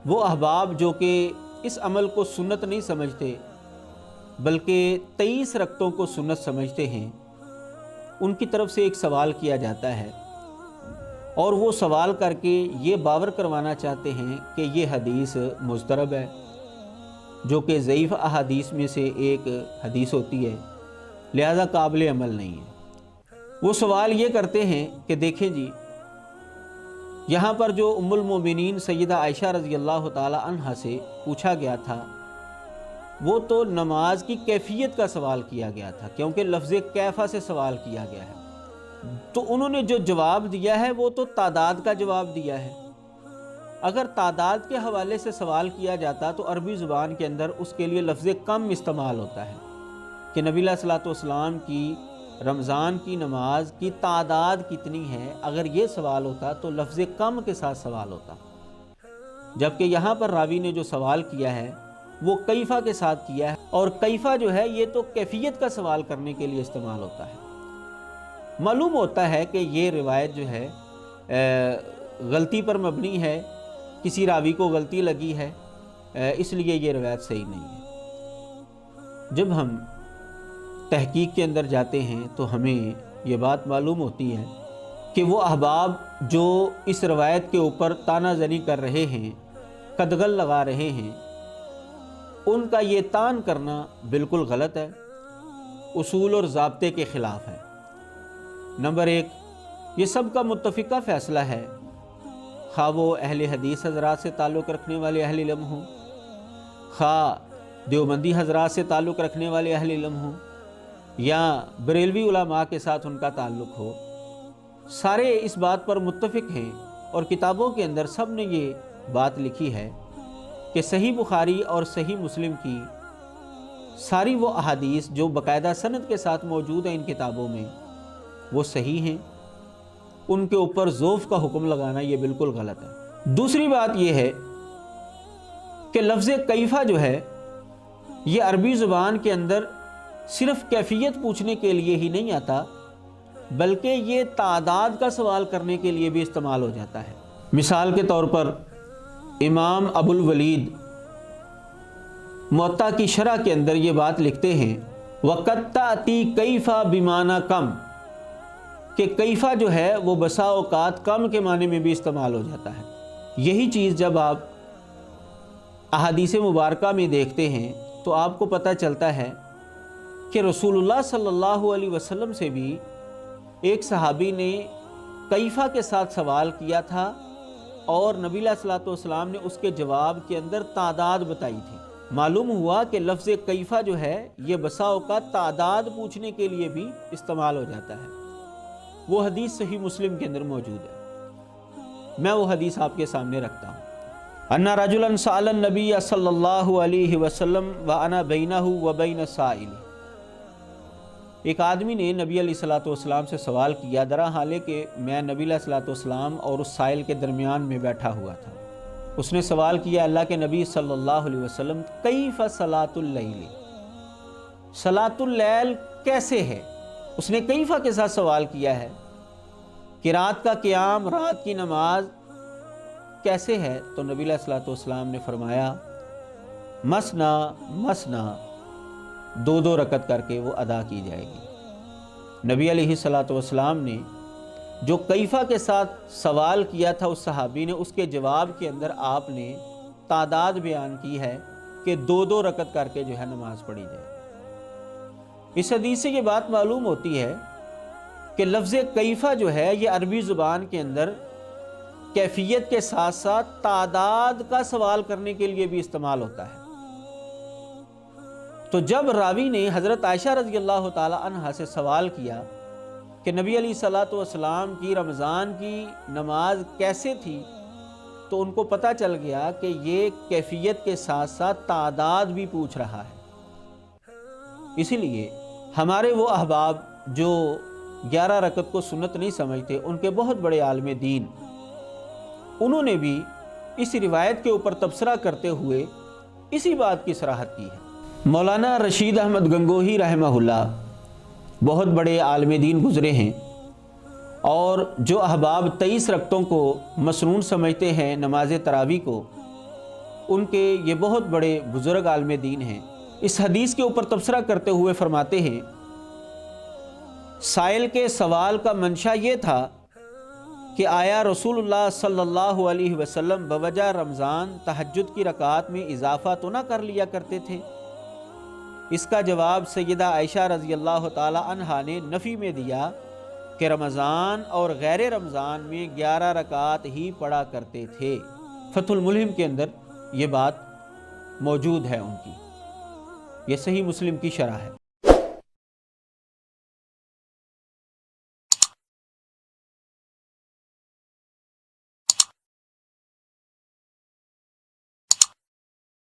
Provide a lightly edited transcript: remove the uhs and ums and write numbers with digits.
وہ احباب جو کہ اس عمل کو سنت نہیں سمجھتے بلکہ 23 رکعتوں کو سنت سمجھتے ہیں، ان کی طرف سے ایک سوال کیا جاتا ہے، اور وہ سوال کر کے یہ باور کروانا چاہتے ہیں کہ یہ حدیث مضطرب ہے، جو کہ ضعیف احادیث میں سے ایک حدیث ہوتی ہے، لہذا قابل عمل نہیں ہے۔ وہ سوال یہ کرتے ہیں کہ دیکھیں جی، یہاں پر جو ام المومنین سیدہ عائشہ رضی اللہ تعالی عنہا سے پوچھا گیا تھا، وہ تو نماز کی کیفیت کا سوال کیا گیا تھا، کیونکہ لفظ کیفہ سے سوال کیا گیا ہے، تو انہوں نے جو جواب دیا ہے وہ تو تعداد کا جواب دیا ہے۔ اگر تعداد کے حوالے سے سوال کیا جاتا تو عربی زبان کے اندر اس کے لیے لفظ کم استعمال ہوتا ہے کہ نبی علیہ الصلوۃ والسلام کی رمضان کی نماز کی تعداد کتنی ہے، اگر یہ سوال ہوتا تو لفظ کم کے ساتھ سوال ہوتا، جبکہ یہاں پر راوی نے جو سوال کیا ہے وہ کیفہ کے ساتھ کیا ہے، اور کیفہ جو ہے یہ تو کیفیت کا سوال کرنے کے لیے استعمال ہوتا ہے۔ معلوم ہوتا ہے کہ یہ روایت جو ہے غلطی پر مبنی ہے، کسی راوی کو غلطی لگی ہے، اس لیے یہ روایت صحیح نہیں ہے۔ جب ہم تحقیق کے اندر جاتے ہیں تو ہمیں یہ بات معلوم ہوتی ہے کہ وہ احباب جو اس روایت کے اوپر تانا زنی کر رہے ہیں، قدغن لگا رہے ہیں، ان کا یہ تان کرنا بالکل غلط ہے، اصول اور ضابطے کے خلاف ہے۔ نمبر 1، یہ سب کا متفقہ فیصلہ ہے، خواہ وہ اہل حدیث حضرات سے تعلق رکھنے والے اہل علم ہوں، خواہ دیوبندی حضرات سے تعلق رکھنے والے اہل علم ہوں، یا بریلوی علماء کے ساتھ ان کا تعلق ہو، سارے اس بات پر متفق ہیں، اور کتابوں کے اندر سب نے یہ بات لکھی ہے کہ صحیح بخاری اور صحیح مسلم کی ساری وہ احادیث جو باقاعدہ سند کے ساتھ موجود ہیں ان کتابوں میں، وہ صحیح ہیں، ان کے اوپر ضعف کا حکم لگانا یہ بالکل غلط ہے۔ دوسری بات یہ ہے کہ لفظ کیفہ جو ہے یہ عربی زبان کے اندر صرف کیفیت پوچھنے کے لیے ہی نہیں آتا، بلکہ یہ تعداد کا سوال کرنے کے لیے بھی استعمال ہو جاتا ہے۔ مثال کے طور پر امام ابو الولید موطا کی شرح کے اندر یہ بات لکھتے ہیں، وَقَدْ تَأْتِي کیفہ بِمَعنَى کم، کہ کیفہ جو ہے وہ بسا اوقات کم کے معنی میں بھی استعمال ہو جاتا ہے۔ یہی چیز جب آپ احادیث مبارکہ میں دیکھتے ہیں تو آپ کو پتہ چلتا ہے کہ رسول اللہ صلی اللہ علیہ وسلم سے بھی ایک صحابی نے کیفہ کے ساتھ سوال کیا تھا، اور نبی علیہ الصلوۃ والسلام نے اس کے جواب کے اندر تعداد بتائی تھی۔ معلوم ہوا کہ لفظ کیفہ جو ہے یہ بسا اوقات تعداد پوچھنے کے لیے بھی استعمال ہو جاتا ہے۔ وہ حدیث صحیح مسلم کے اندر موجود ہے، میں وہ حدیث آپ کے سامنے رکھتا ہوں۔ ان رجلا سأل النبی صلی اللہ علیہ وسلم وانا بینہ وبین السائل، ایک آدمی نے نبی علیہ الصلوۃ والسلام سے سوال کیا، درا حال ہے کہ میں نبی علیہ الصلوۃ والسلام اور اس سائل کے درمیان میں بیٹھا ہوا تھا۔ اس نے سوال کیا، اللہ کے نبی صلی اللہ علیہ وسلم، کیف صلاۃ اللیل، صلاۃ اللیل کیسے ہے؟ اس نے کیفہ کے ساتھ سوال کیا ہے کہ رات کا قیام، رات کی نماز کیسے ہے؟ تو نبی علیہ الصلوۃ والسلام نے فرمایا، مسنا مسنا، 2 رکعت کر کے وہ ادا کی جائے گی۔ نبی علیہ الصلوۃ والسلام نے جو کیفہ کے ساتھ سوال کیا تھا اس صحابی نے، اس کے جواب کے اندر آپ نے تعداد بیان کی ہے کہ 2 رکعت کر کے جو ہے نماز پڑھی جائے۔ اس حدیث سے یہ بات معلوم ہوتی ہے کہ لفظ کیفہ جو ہے یہ عربی زبان کے اندر کیفیت کے ساتھ ساتھ تعداد کا سوال کرنے کے لیے بھی استعمال ہوتا ہے۔ تو جب راوی نے حضرت عائشہ رضی اللہ تعالی عنہا سے سوال کیا کہ نبی علیہ الصلوۃ والسلام کی رمضان کی نماز کیسے تھی، تو ان کو پتہ چل گیا کہ یہ کیفیت کے ساتھ ساتھ تعداد بھی پوچھ رہا ہے۔ اسی لیے ہمارے وہ احباب جو 11 رکعت کو سنت نہیں سمجھتے، ان کے بہت بڑے عالم دین، انہوں نے بھی اس روایت کے اوپر تبصرہ کرتے ہوئے اسی بات کی صراحت کی ہے۔ مولانا رشید احمد گنگوہی رحمہ اللہ بہت بڑے عالم دین گزرے ہیں، اور جو احباب 23 رکعتوں کو مسنون سمجھتے ہیں نماز تراویح کو، ان کے یہ بہت بڑے بزرگ عالم دین ہیں، اس حدیث کے اوپر تبصرہ کرتے ہوئے فرماتے ہیں سائل کے سوال کا منشا یہ تھا کہ آیا رسول اللہ صلی اللہ علیہ وسلم بوجہ رمضان تہجد کی رکعات میں اضافہ تو نہ کر لیا کرتے تھے؟ اس کا جواب سیدہ عائشہ رضی اللہ تعالی عنہا نے نفی میں دیا کہ رمضان اور غیر رمضان میں 11 رکعات ہی پڑھا کرتے تھے۔ فتح الملہم کے اندر یہ بات موجود ہے ان کی، یہ صحیح مسلم کی شرح ہے۔